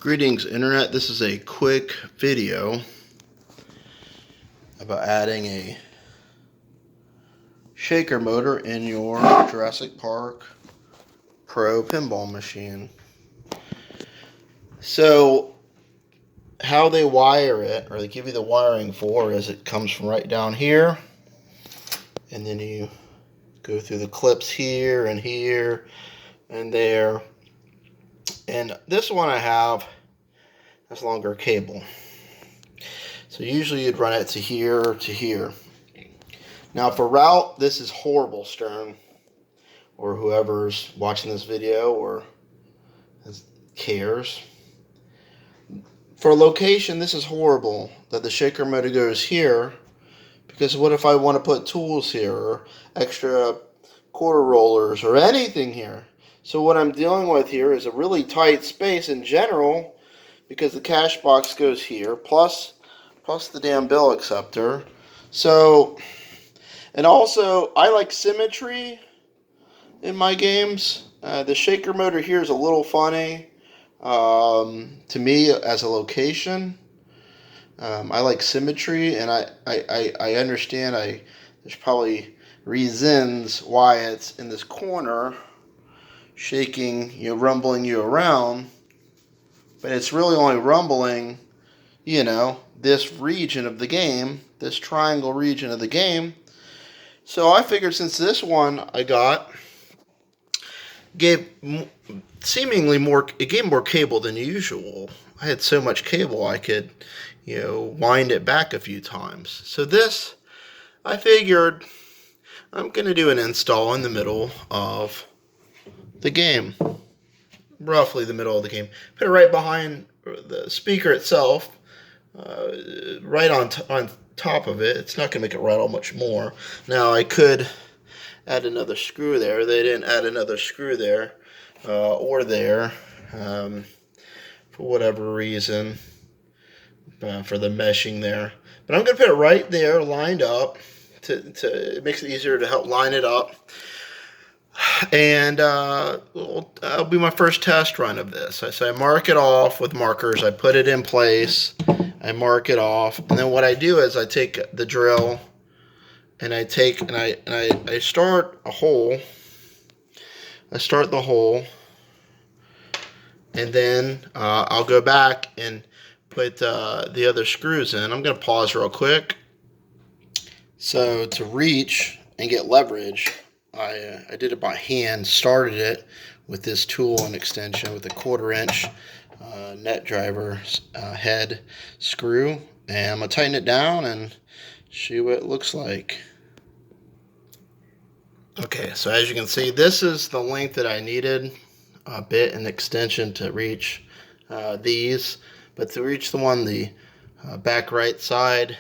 Greetings Internet, this is a quick video about adding a shaker motor in your Jurassic Park Pro pinball machine. So how they wire it, or they give you the wiring for, is it comes from right down here, and then you go through the clips here and there. And this one I have has longer cable. So usually you'd run it to here or to here. Now for route, this is horrible, Stern, or whoever's watching this video or cares. For location, this is horrible that the shaker motor goes here, because what if I want to put tools here or extra quarter rollers or anything here? So what I'm dealing with here is a really tight space in general, because the cash box goes here, plus the damn bill acceptor. So, and also I like symmetry in my games. The shaker motor here is a little funny to me as a location. I like symmetry, and I understand there's probably reasons why it's in this corner, shaking, rumbling you around, but it's really only rumbling, this region of the game, this triangle region of the game. So I figured, since this one I got gave seemingly more, it gave more cable than usual. I had so much cable I could, wind it back a few times. So this, I figured, I'm going to do an install in the middle of the game. Roughly the middle of the game. Put it right behind the speaker itself, right on top of it. It's not going to make it rattle much more. Now I could add another screw there. They didn't add another screw there or there for whatever reason, for the meshing there. But I'm going to put it right there, lined up. It makes it easier to help line it up. And that'll be my first test run of this. So I mark it off with markers. I put it in place. I mark it off, and then what I do is I take the drill and I start a hole. I start the hole, and then I'll go back and put the other screws in. I'm going to pause real quick. So to reach and get leverage, I did it by hand. Started it with this tool and extension with a 1/4 inch net driver head screw, and I'm gonna tighten it down and see what it looks like. Okay, so as you can see, this is the length that I needed, a bit an extension to reach these, but to reach the one the back right side,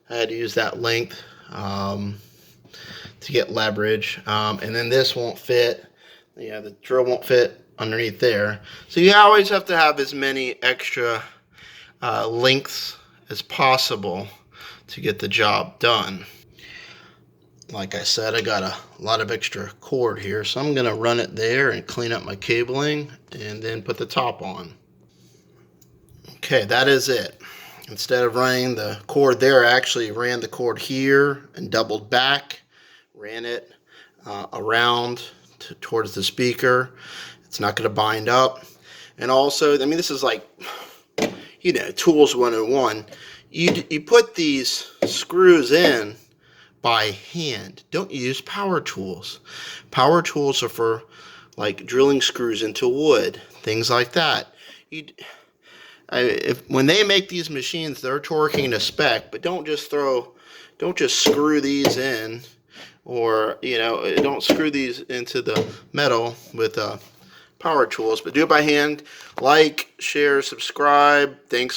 I had to use that length to get leverage, and then this won't fit. The drill won't fit underneath there. So you always have to have as many extra lengths as possible to get the job done. Like I said, I got a lot of extra cord here, so I'm going to run it there and clean up my cabling and then put the top on. Okay, that is it. Instead of running the cord there, I actually ran the cord here and doubled back, ran it around towards the speaker. It's not going to bind up. And also, I mean, this is like, tools 101. You put these screws in by hand. Don't use power tools. Power tools are for like drilling screws into wood, things like that. When they make these machines, they're torquing to spec, but don't just screw these in, or don't screw these into the metal with power tools, but do it by hand. Like, share, subscribe. Thanks.